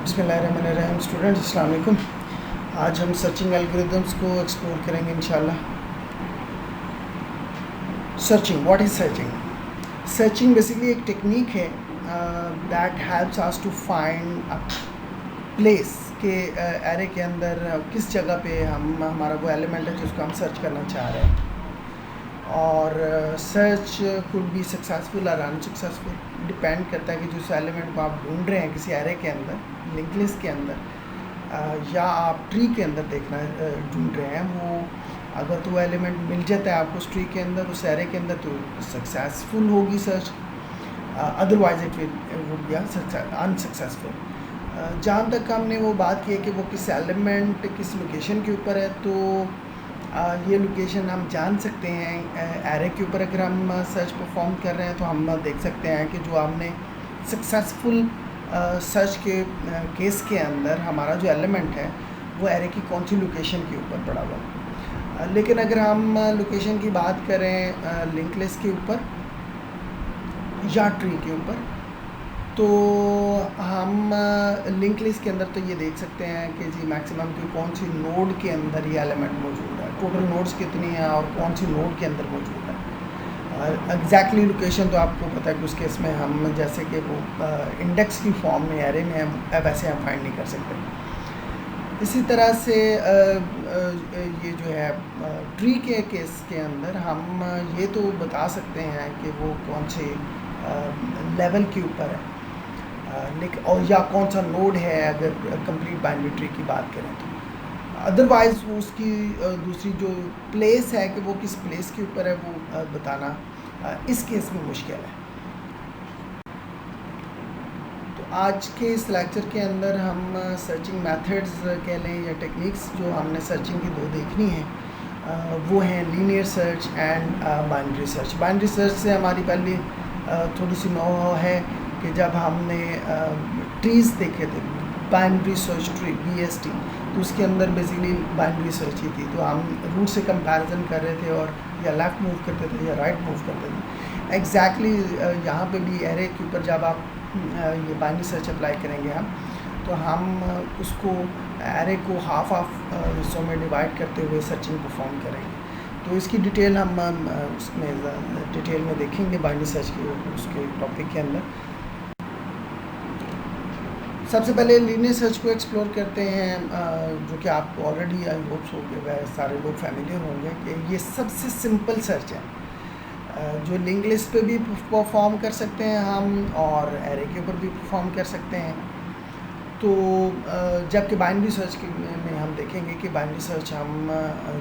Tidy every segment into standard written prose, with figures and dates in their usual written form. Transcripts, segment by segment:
बिस्मिल्लाहिर्रहमानिर्रहीम। स्टूडेंट्स अस्सलाम वालेकुम। आज हम सर्चिंग एल्गोरिदम्स को एक्सप्लोर करेंगे इंशाल्लाह। Searching, what is searching? Searching basically एक टेक्निक है that helps us to find a place के एरे के अंदर किस जगह पे हमारा वो एलिमेंट है जिसको हम सर्च करना चाह रहे हैं। और सर्च कुड बी सक्सेसफुल और अनसक्सेसफुल, डिपेंड करता है कि जिस एलिमेंट को आप ढूंढ रहे हैं किसी एरे के अंदर, लिंक लिस्ट के अंदर, या आप ट्री के अंदर देखना ढूंढ रहे हैं, वो अगर तो वो एलिमेंट मिल जाता है आपको उस ट्री के अंदर, उस एरे के अंदर, तो सक्सेसफुल होगी search, otherwise it would be unsuccessful. जहाँ तक हमने वो बात की है कि वो किस एलिमेंट किस लोकेशन के ऊपर है, तो ये लोकेशन हम जान सकते हैं एरे के ऊपर। अगर हम सर्च परफॉर्म कर रहे हैं तो हम देख सकते हैं कि जो हमने सक्सेसफुल सर्च के केस के अंदर हमारा जो एलिमेंट है वो एरे की कौन सी लोकेशन के ऊपर पड़ा हुआ है। लेकिन अगर हम लोकेशन की बात करें लिंक लिस्ट के ऊपर या ट्री के ऊपर, तो हम लिंक लिस्ट के अंदर तो ये देख सकते हैं कि जी मैक्सिमम की कौन सी नोड के अंदर ये एलिमेंट मौजूद है, टोटल नोड्स कितनी हैं और कौन सी नोड के अंदर मौजूद है। एग्जैक्टली लोकेशन तो आपको पता है कि उस केस में हम जैसे कि वो इंडेक्स की फॉर्म में एरे में हम वैसे हम फाइंड नहीं कर सकते। इसी तरह से ये जो है ट्री के केस के अंदर हम ये तो बता सकते हैं कि वो कौन से लेवल के ऊपर है, लेकिन और या कौन सा नोड है अगर कंप्लीट बाइनरी ट्री की बात करें तो। अदरवाइज़ वो उसकी दूसरी जो प्लेस है कि वो किस प्लेस के ऊपर है वो बताना इस केस में मुश्किल है। तो आज के इस लेक्चर के अंदर हम सर्चिंग मेथड्स कह लें या टेक्निक्स जो हमने सर्चिंग की दो देखनी है, वो हैं linear search and binary search. Binary search से हमारी पहली थोड़ी सी नो है कि जब हमने ट्रीज़ देखे थे, बाइनरी सर्च ट्री BST, तो उसके अंदर बेसिकली बाइनरी सर्च ही थी। तो हम रूट से कंपैरिजन कर रहे थे और या लेफ़्ट मूव करते थे या राइट मूव करते थे। एग्जैक्टली यहाँ पे भी एरे के ऊपर जब आप ये बाइनरी सर्च अप्लाई करेंगे हम, तो हम उसको एरे को हाफ हिस्सों में डिवाइड करते हुए सर्चिंग परफॉर्म करेंगे। तो इसकी डिटेल हम उसमें डिटेल में देखेंगे बाइनरी सर्च के उसके टॉपिक के अंदर। सबसे पहले लीनियर सर्च को एक्सप्लोर करते हैं, जो कि आपको ऑलरेडी आई होप्स हो गए वह सारे लोग फैमिलियर होंगे कि ये सबसे सिंपल सर्च है जो लिंक लिस्ट पे भी परफॉर्म कर सकते हैं हम और एरे के ऊपर भी परफॉर्म कर सकते हैं। तो जबकि बाइनरी सर्च में हम देखेंगे कि बाइनरी सर्च हम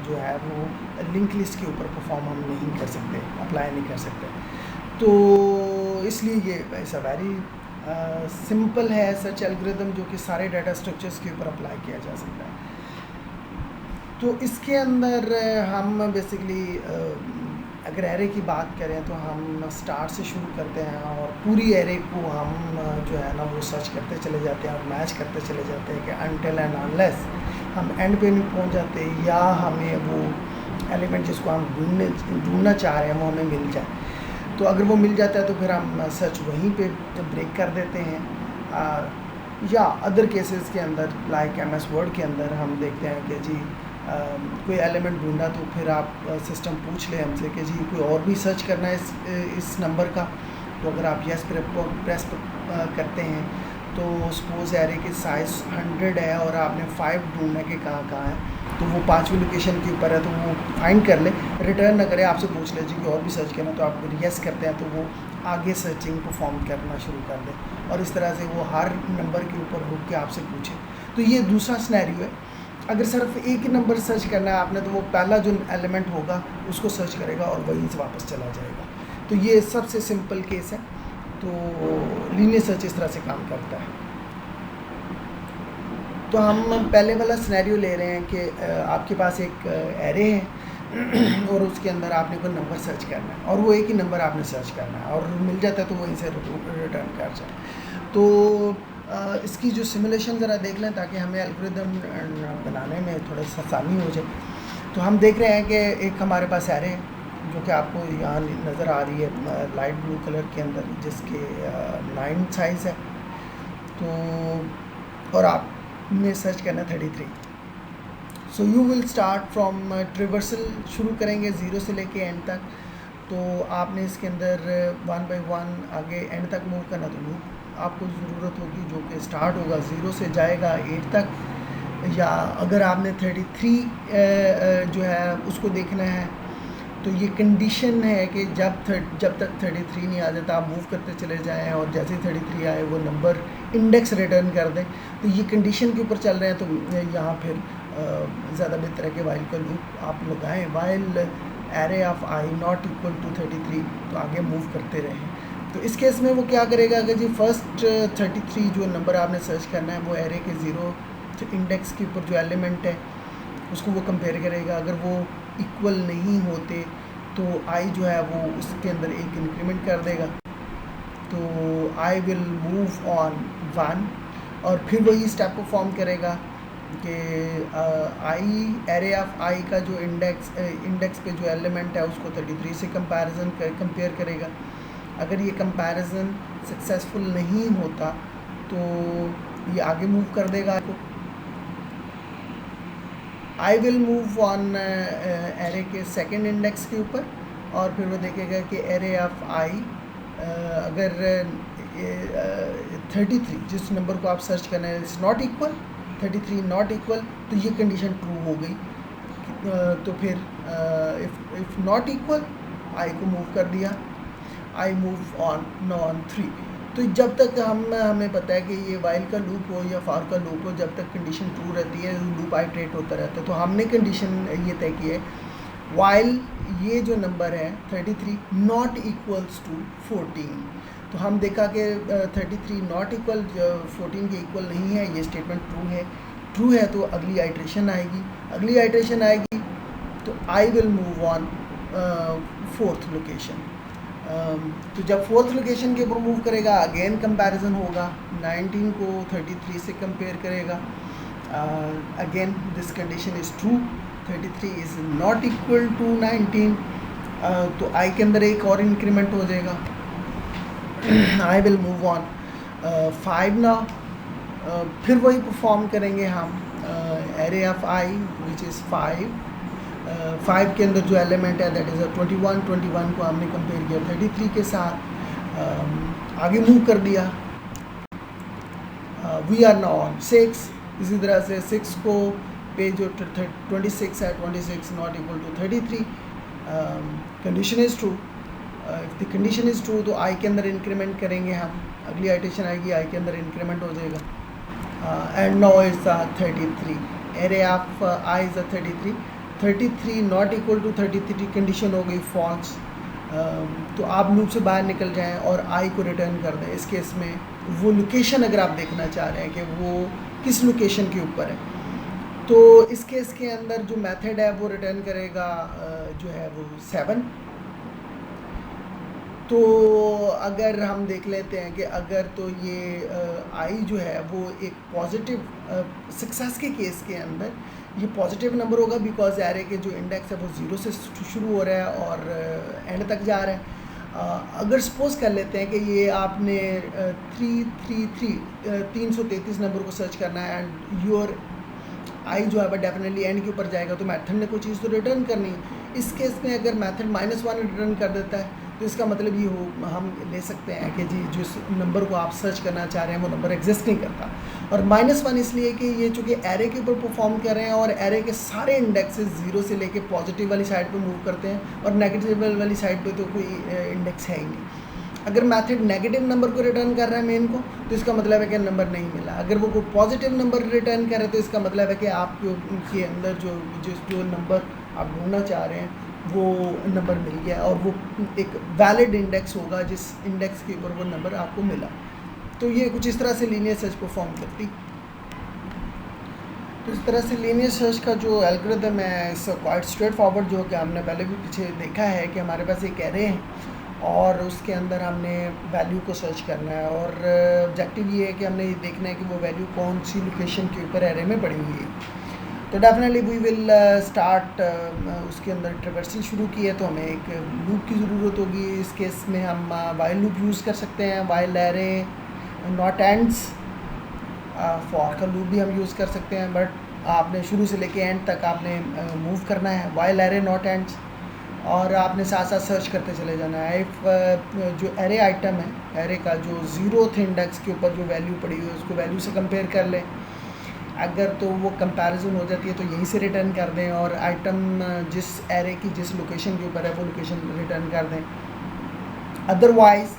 जो है वो लिंक लिस्ट के ऊपर परफॉर्म हम नहीं कर सकते, अप्लाई नहीं कर सकते। तो इसलिए ये ऐसा वेरी सिंपल है सर्च एल्गोरिदम जो कि सारे डाटा स्ट्रक्चर्स के ऊपर अप्लाई किया जा सकता है। तो इसके अंदर हम बेसिकली अगर एरे की बात करें तो हम स्टार्ट से शुरू करते हैं और पूरी एरे को हम जो है ना वो सर्च करते चले जाते हैं और मैच करते चले जाते हैं कि अनटिल एंड अनलेस हम एंड पे नहीं पहुंच जाते या हमें वो एलिमेंट जिसको हम ढूंढना चाह रहे हैं वो हमें मिल जाए। तो अगर वो मिल जाता है तो फिर हम सर्च वहीं पे ब्रेक कर देते हैं। या अदर केसेस के अंदर लाइक MS वर्ड के अंदर हम देखते हैं कि जी कोई एलिमेंट ढूंढा तो फिर आप सिस्टम पूछ ले हमसे कि जी कोई और भी सर्च करना है इस नंबर का। तो अगर आप यस प्रेस करते हैं तो सपोज एरे के साइज़ 100 है और आपने 5 ढूंढने के कहाँ है, तो वो 5वीं लोकेशन के ऊपर है तो वो फाइंड कर ले, रिटर्न ना करे, आपसे पूछ ले जी कि और भी सर्च करना, तो आप फिर यस करते हैं तो वो आगे सर्चिंग परफॉर्म करना शुरू कर दे और इस तरह से वो हर नंबर के ऊपर रुक के आपसे पूछे। तो ये दूसरा सिनेरियो है। अगर सिर्फ एक ही नंबर सर्च करना है आपने तो वो पहला जो एलिमेंट होगा उसको सर्च करेगा और वहीं से वापस चला जाएगा। तो ये सबसे सिंपल केस है। तो लीनियर सर्च इस तरह से काम करता है। तो हम पहले वाला सिनेरियो ले रहे हैं कि आपके पास एक एरे है और उसके अंदर आपने कोई नंबर सर्च करना है और वो एक ही नंबर आपने सर्च करना है और मिल जाता है तो वहीं से रिटर्न कर जाए। तो इसकी जो सिमुलेशन ज़रा देख लें ताकि हमें एल्गोरिदम बनाने में थोड़ा सा आसानी हो जाए। तो हम देख रहे हैं कि एक हमारे पास एरे जो कि आपको यहाँ नज़र आ रही है लाइट ब्लू कलर के अंदर, जिसके 9 साइज़ है। तो और आपने सर्च करना 33। So you will start from traversal, शुरू करेंगे 0 से लेके एंड तक। तो आपने इसके अंदर 1 बाई 1 आगे एंड तक मूव करना, तो लूप आपको ज़रूरत होगी जो कि स्टार्ट होगा 0 से जाएगा 8 तक। या अगर आपने 33 जो है उसको देखना है, तो ये कंडीशन है कि जब तक 33 नहीं आ जाता आप मूव करते चले जाएं, और जैसे ही 33 आए वो नंबर इंडेक्स रिटर्न कर दें। तो ये कंडीशन के ऊपर चल रहे हैं, तो यहाँ फिर ज़्यादा बेहतर है कि वाइल का लूप आप लगाएं। While array of I not equal to 33, तो आगे मूव करते रहें। तो इस केस में वो क्या करेगा, अगर जी फर्स्ट 33 जो नंबर आपने सर्च करना है वो एरे के 0 इंडेक्स के ऊपर जो एलिमेंट है उसको वो कंपेयर करेगा। अगर वो इक्वल नहीं होते तो आई जो है वो उसके अंदर एक इंक्रीमेंट कर देगा। तो आई विल मूव ऑन 1, और फिर वही स्टेप परफॉर्म करेगा कि आई एरे ऑफ आई का जो इंडेक्स पे जो एलिमेंट है उसको 33 से कंपेयर करेगा। अगर ये कंपैरिजन सक्सेसफुल नहीं होता तो ये आगे मूव कर देगा। I will move on array के सेकंड इंडेक्स के ऊपर, और फिर वो देखेगा कि एरे ऑफ आई अगर 33 जिस नंबर को आप सर्च करना है is not equal, 33 not equal, तो ये कंडीशन ट्रू हो गई। तो फिर इफ़ नॉट इक्वल आई को मूव कर दिया, आई मूव ऑन नॉन 3। तो जब तक हमें पता है कि ये वाइल का लूप हो या फॉर का लूप हो, जब तक कंडीशन ट्रू रहती है लूप आइटरेट होता रहता है। तो हमने कंडीशन ये तय की है, वाइल ये जो नंबर है 33 नॉट इक्वल्स टू 14। तो हम देखा कि 33 नॉट इक्वल 14 के इक्वल नहीं है, ये स्टेटमेंट ट्रू है। ट्रू है तो अगली आइट्रेशन आएगी, तो I will move on 4th location. तो जब 4th लोकेशन के ऊपर मूव करेगा अगेन कंपैरिजन होगा, 19 को 33 से कंपेयर करेगा। Again this condition is true, 33 is not equal to 19। तो आई के अंदर एक और इंक्रीमेंट हो जाएगा। I will move on 5 now. फिर वही परफॉर्म करेंगे हम, array of I which is 5 के अंदर जो एलिमेंट है दैट इज़ 21 को हमने कंपेयर किया 33 के साथ, आगे मूव कर दिया। We are now on 6। इसी तरह से 6 को पे जो 26 है, 26 not equal to 33, condition is true. If the condition is true तो आई के अंदर इंक्रीमेंट करेंगे हम, अगली आइटेशन आएगी आई के अंदर इंक्रीमेंट हो जाएगा। And now is 33, array of I is 33 not equal to 33 condition हो गई फॉल्स। तो आप लूप से बाहर निकल जाएं और आई को रिटर्न कर दें। इस केस में वो लोकेशन अगर आप देखना चाह रहे हैं कि वो किस लोकेशन के ऊपर है, तो इस केस के अंदर जो मेथड है वो रिटर्न करेगा जो है वो 7। तो अगर हम देख लेते हैं कि अगर तो ये आई जो है वो एक पॉजिटिव सक्सेस के केस के अंदर ये पॉजिटिव नंबर होगा, बिकॉज एरे के जो इंडेक्स है वो 0 से शुरू हो रहा है और एंड तक जा रहा है। अगर सपोज कर लेते हैं कि ये आपने 333 नंबर को सर्च करना है एंड योर आई जो है वह डेफिनेटली एंड के ऊपर जाएगा, तो मेथड ने कोई चीज़ तो रिटर्न करनी है। इस केस में अगर मेथड -1 रिटर्न कर देता है तो इसका मतलब ये हो हम ले सकते हैं कि जी जिस नंबर को आप सर्च करना चाह रहे हैं वो नंबर एग्जिस्ट नहीं करता। और -1 इसलिए कि ये चूँकि एरे के ऊपर परफॉर्म कर रहे हैं और एरे के सारे इंडेक्सेस 0 से लेके पॉजिटिव वाली साइड पे मूव करते हैं और नेगेटिव वाली साइड पे तो कोई इंडेक्स है ही नहीं। अगर मेथड नेगेटिव नंबर को रिटर्न कर रहा है मेन को, तो इसका मतलब है कि नंबर नहीं मिला। अगर वो कोई पॉजिटिव नंबर रिटर्न कर रहे हैं तो इसका मतलब है कि आपको उनके अंदर जो नंबर आप ढूंढना चाह रहे हैं वो नंबर मिल गया और वो एक वैलिड इंडेक्स होगा जिस इंडेक्स के ऊपर वो नंबर आपको मिला। तो ये कुछ इस तरह से लीनियर सर्च परफॉर्म करती। तो इस तरह से लीनियर सर्च का जो एल्गोरिथम है इस क्वाइट स्ट्रेट फॉरवर्ड, जो कि हमने पहले भी पीछे देखा है कि हमारे पास एक एरे है और उसके अंदर हमने वैल्यू को सर्च करना है और ऑब्जेक्टिव ये है कि हमने ये देखना है कि वो वैल्यू कौन सी लोकेशन के ऊपर एरे में पड़ी हुई है। तो डेफिनेटली वी विल स्टार्ट उसके अंदर ट्रेवर्सल शुरू की है तो हमें एक लूप की ज़रूरत होगी। इस केस में हम वाइल लूप यूज़ कर सकते हैं, while array not ends, for का लूप भी हम यूज़ कर सकते हैं, बट आपने शुरू से लेके एंड तक आपने मूव करना है, वाइल एरे नॉट एंड्स, और आपने साथ साथ सर्च करते चले जाना है। इफ़ जो एरे आइटम है, एरे का जो 0th इंडेक्स के ऊपर जो वैल्यू पड़ी हुई है उसको वैल्यू से कंपेयर कर लें, अगर तो वो कंपैरिजन हो जाती है तो यहीं से रिटर्न कर दें, और आइटम जिस एरे की जिस लोकेशन के ऊपर है वो लोकेशन रिटर्न कर दें। अदरवाइज़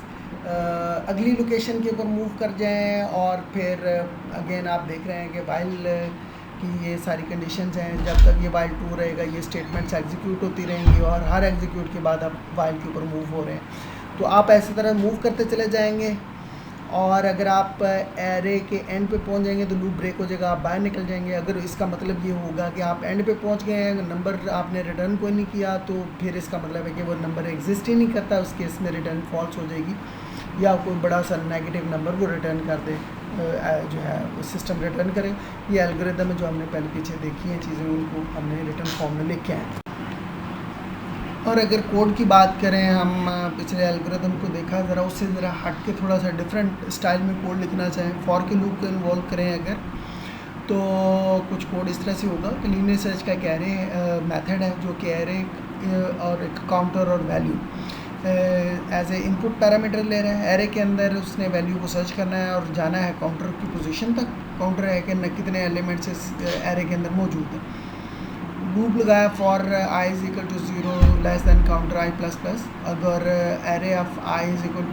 अगली लोकेशन के ऊपर मूव कर जाएं, और फिर अगेन आप देख रहे हैं कि वाइल की ये सारी कंडीशंस हैं, जब तक ये वाइल ट्रू रहेगा ये स्टेटमेंट्स एग्जीक्यूट होती रहेंगी, और हर एग्जीक्यूट के बाद आप वाइल के ऊपर मूव हो रहे हैं। तो आप ऐसी तरह मूव करते चले जाएंगे, और अगर आप एरे के एंड पे पहुंच जाएंगे तो लूप ब्रेक हो जाएगा, आप बाहर निकल जाएंगे। अगर इसका मतलब ये होगा कि आप एंड पे पहुंच गए हैं, नंबर आपने रिटर्न कोई नहीं किया, तो फिर इसका मतलब है कि वो नंबर एग्जिस्ट ही नहीं करता, उस केस में रिटर्न फॉल्स हो जाएगी, या कोई बड़ा सा नेगेटिव नंबर वो रिटर्न कर दे, जो है वो सिस्टम रिटर्न करे। ये एल्गोरिदम है जो हमने पहले पीछे देखी हैं चीज़ें, उनको हमने रिटर्न फॉर्म में लिख के आए। और अगर कोड की बात करें, हम पिछले एल्गोरिदम को देखा, ज़रा उससे ज़रा हट के थोड़ा सा डिफरेंट स्टाइल में कोड लिखना चाहें, फॉर के लूप को इन्वॉल्व करें अगर, तो कुछ कोड इस तरह से होगा कि लीनियर सर्च का एक एरे मेथड है जो कि एरे और एक काउंटर और value as a input parameter ले रहा है। एरे के अंदर उसने वैल्यू को सर्च करना है और जाना है काउंटर की पोजीशन तक। काउंटर है कि कितने एलिमेंट्स इस एरे के अंदर मौजूद हैं। लूप लगाया for i is equal to 0 less than counter i plus plus. अगर array of I is equal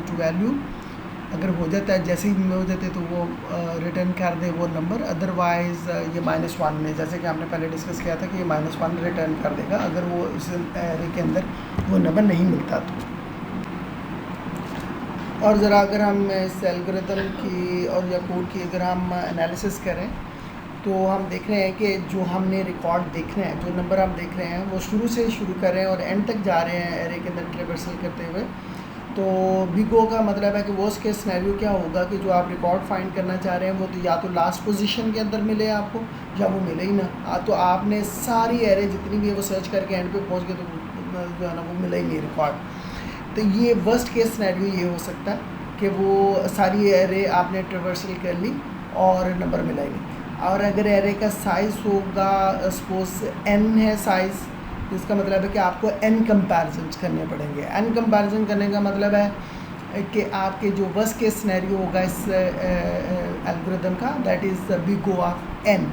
to value अगर हो जाता है, जैसे ही हो जाते तो वो रिटर्न कर दे वो नंबर, अदरवाइज़ ये -1 में, जैसे कि हमने पहले डिस्कस किया था कि ये -1 रिटर्न कर देगा अगर वो इस एरे के अंदर वो नंबर नहीं मिलता तो। और ज़रा अगर हम इस एल्गोरिथम की और या कोड की अगर हम एनालिसिस करें तो हम देख रहे हैं कि जो हमने रिकॉर्ड देख रहे हैं, जो नंबर हम देख रहे हैं वो शुरू से शुरू कर रहे हैं और एंड तक जा रहे हैं एरे के अंदर ट्रेवर्सल करते हुए। तो बिग ओ का मतलब है कि वर्स्ट केस सिनेरियो क्या होगा कि जो आप रिकॉर्ड फाइंड करना चाह रहे हैं वो तो या तो लास्ट पोजीशन के अंदर मिले आपको, या वो मिले ही ना। तो आपने सारी एरे जितनी भी है वो सर्च करके एंड पे पहुंच गए तो जो है ना वो मिला ही नहीं रिकॉर्ड। तो ये वर्स्ट केस सिनेरियो ये हो सकता है कि वो सारी एरे आपने ट्रेवर्सल कर ली और नंबर मिला ही नहीं। और अगर एरे का साइज़ होगा, सपोज n है साइज़, इसका मतलब है कि आपको n कंपैरिजन्स करने पड़ेंगे। n कंपैरिजन करने का मतलब है कि आपके जो वर्स्ट केस सिनेरियो होगा इस एल्गोरिथम का, that is big O of n।